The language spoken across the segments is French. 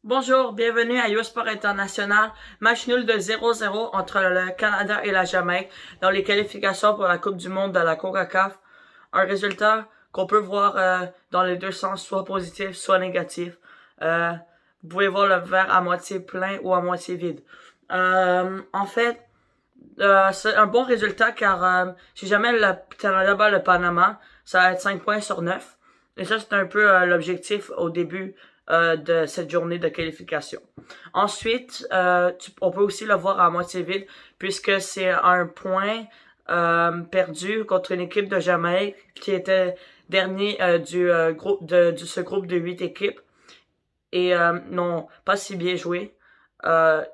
Bonjour, bienvenue à Sport International. Match nul de 0-0 entre le Canada et la Jamaïque dans les qualifications pour la Coupe du monde de la CONCACAF. Un résultat qu'on peut voir dans les deux sens, soit positif, soit négatif. Euh, Vous pouvez voir le verre à moitié plein ou à moitié vide. En fait, c'est un bon résultat car si jamais le Canada bat le Panama, ça va être 5 points sur 9. Et ça, c'est un peu l'objectif au début de cette journée de qualification. Ensuite, on peut aussi le voir à moitié vide puisque c'est un point perdu contre une équipe de Jamaïque qui était dernier de ce groupe de 8 équipes et n'ont pas si bien joué. Euh,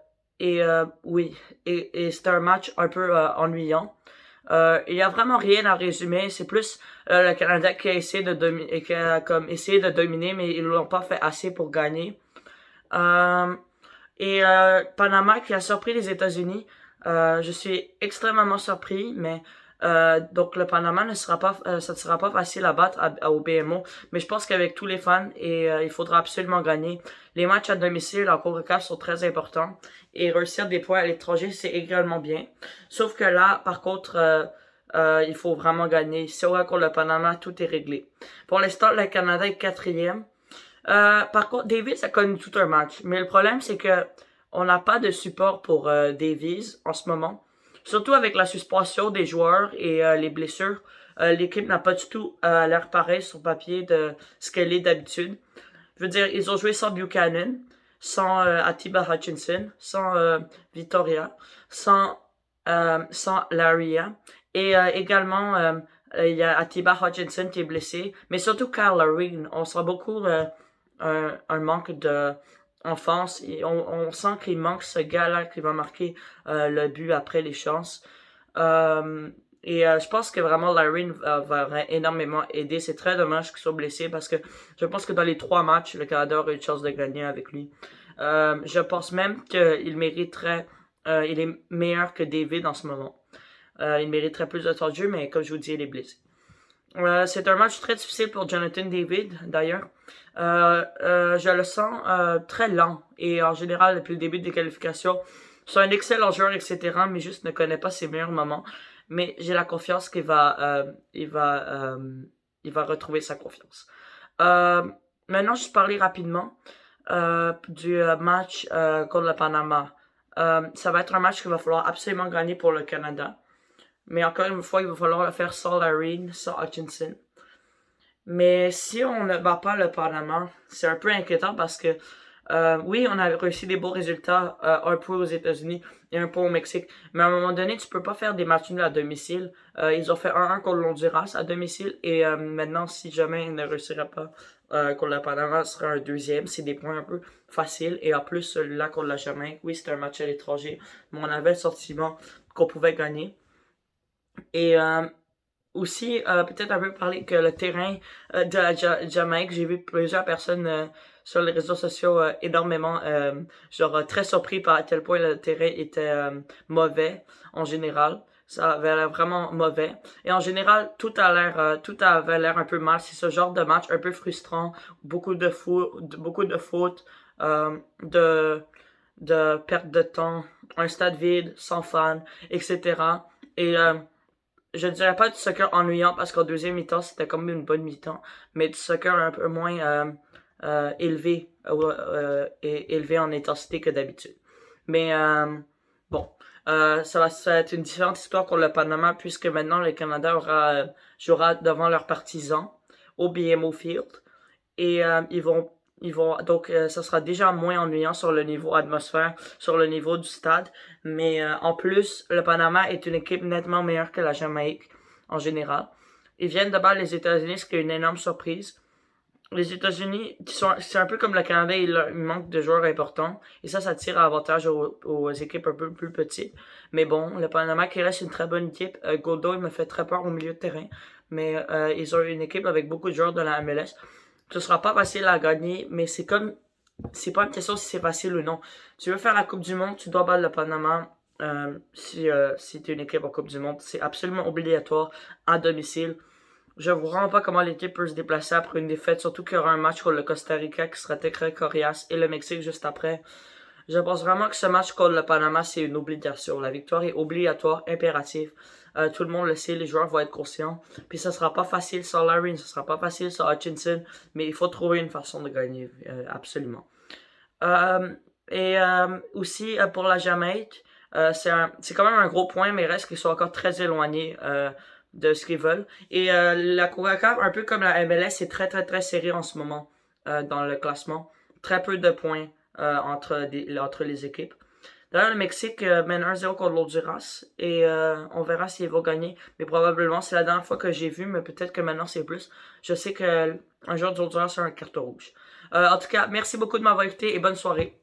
oui, et c'était un match un peu ennuyant. Il y a vraiment rien à résumer. C'est plus le Canada qui a essayé qui a comme essayé de dominer, mais ils l'ont pas fait assez pour gagner. Euh, Panama qui a surpris les États-Unis. Je suis extrêmement surpris, mais donc le Panama ça ne sera pas facile à battre au BMO, mais je pense qu'avec tous les fans il faudra absolument gagner. Les matchs à domicile en CONCACAF sont très importants et réussir des points à l'étranger c'est également bien. Sauf que là, par contre, il faut vraiment gagner. Si on va contre le Panama, tout est réglé. Pour l'instant, le Canada est quatrième. Par contre, Davis a connu tout un match. Mais le problème, c'est que on n'a pas de support pour Davis en ce moment. Surtout avec la suspension des joueurs et les blessures. L'équipe n'a pas du tout l'air pareil sur papier de ce qu'elle est d'habitude. Je veux dire, ils ont joué sans Buchanan, sans Atiba Hutchinson, sans Victoria, sans Laria. Et également, il y a Atiba Hutchinson qui est blessé. Mais surtout Kyle Larry. On sent beaucoup un manque de enfance. Et on sent qu'il manque ce gars-là qui va marquer le but après les chances. Je pense que vraiment Larry va énormément aider. C'est très dommage qu'il soit blessé parce que je pense que dans les 3 matchs, le Canada aurait une chance de gagner avec lui. Je pense même qu'il mériterait, il est meilleur que David en ce moment. Il mériterait plus de temps de jeu, mais comme je vous dis, il est blessé. C'est un match très difficile pour Jonathan David, d'ailleurs. Je le sens très lent et en général, depuis le début des qualifications, c'est un excellent joueur, etc., mais juste ne connaît pas ses meilleurs moments. Mais j'ai la confiance il va retrouver sa confiance. Euh, Maintenant, juste parler rapidement du match contre le Panama. Ça va être un match qu'il va falloir absolument gagner pour le Canada. Mais encore une fois, il va falloir le faire sans Larry, sans Hutchinson. Mais si on ne bat pas le Panama, c'est un peu inquiétant parce que oui, on a réussi des beaux résultats, un peu aux États-Unis et un peu au Mexique. Mais à un moment donné, tu peux pas faire des matchs nuls à domicile. Ils ont fait 1-1 contre l'Honduras à domicile et maintenant, si jamais ils ne réussiraient pas contre le Panama, ce sera un deuxième. C'est des points un peu faciles. Et en plus, celui-là contre la Jamaïque, oui, c'était un match à l'étranger, mais on avait le sentiment qu'on pouvait gagner. Et aussi, peut-être un peu parler que le terrain de la Jamaïque, j'ai vu plusieurs personnes sur les réseaux sociaux énormément, très surpris par à quel point le terrain était mauvais en général. Ça avait l'air vraiment mauvais. Et en général, tout avait l'air un peu mal. C'est ce genre de match un peu frustrant, beaucoup de fautes, euh, de, de perte de temps, un stade vide, sans fans, etc. Et je dirais pas du soccer ennuyant parce qu'en deuxième mi-temps c'était comme une bonne mi-temps, mais du soccer un peu moins élevé en intensité que d'habitude. Mais bon, ça va être une différente histoire pour le Panama puisque maintenant le Canada jouera devant leurs partisans au BMO Field et ils vont donc ça sera déjà moins ennuyant sur le niveau atmosphère, sur le niveau du stade, mais en plus le Panama est une équipe nettement meilleure que la Jamaïque en général. Ils viennent de battre les États-Unis, ce qui est une énorme surprise. Les États-Unis, c'est un peu comme le Canada, il manque de joueurs importants. Et ça tire à avantage aux équipes un peu plus petites. Mais bon, le Panama qui reste une très bonne équipe. Goldo, il me fait très peur au milieu de terrain. Mais ils ont une équipe avec beaucoup de joueurs de la MLS. Ce sera pas facile à gagner, mais c'est pas une question si c'est facile ou non. Tu veux faire la Coupe du Monde, tu dois battre le Panama. Si tu es une équipe en Coupe du Monde, c'est absolument obligatoire à domicile. Je vois vraiment pas comment l'équipe peut se déplacer après une défaite, surtout qu'il y aura un match contre le Costa Rica qui sera très coriace et le Mexique juste après. Je pense vraiment que ce match contre le Panama, c'est une obligation. La victoire est obligatoire, impérative. Tout le monde le sait, les joueurs vont être conscients. Puis ça sera pas facile sans Larry, ça sera pas facile sans Hutchinson, mais il faut trouver une façon de gagner, absolument. Euh, Aussi, pour la Jamaïque, c'est quand même un gros point, mais il reste qu'ils sont encore très éloignés de ce qu'ils veulent. Et la CONCACAF, un peu comme la MLS, est très serré en ce moment dans le classement. Très peu de points entre les équipes. D'ailleurs, le Mexique mène 1-0 contre l'Honduras et on verra s'ils vont gagner. Mais probablement, c'est la dernière fois que j'ai vu, mais peut-être que maintenant c'est plus. Je sais que un joueur du Honduras a un carton rouge. En tout cas, merci beaucoup de m'avoir écouté et bonne soirée.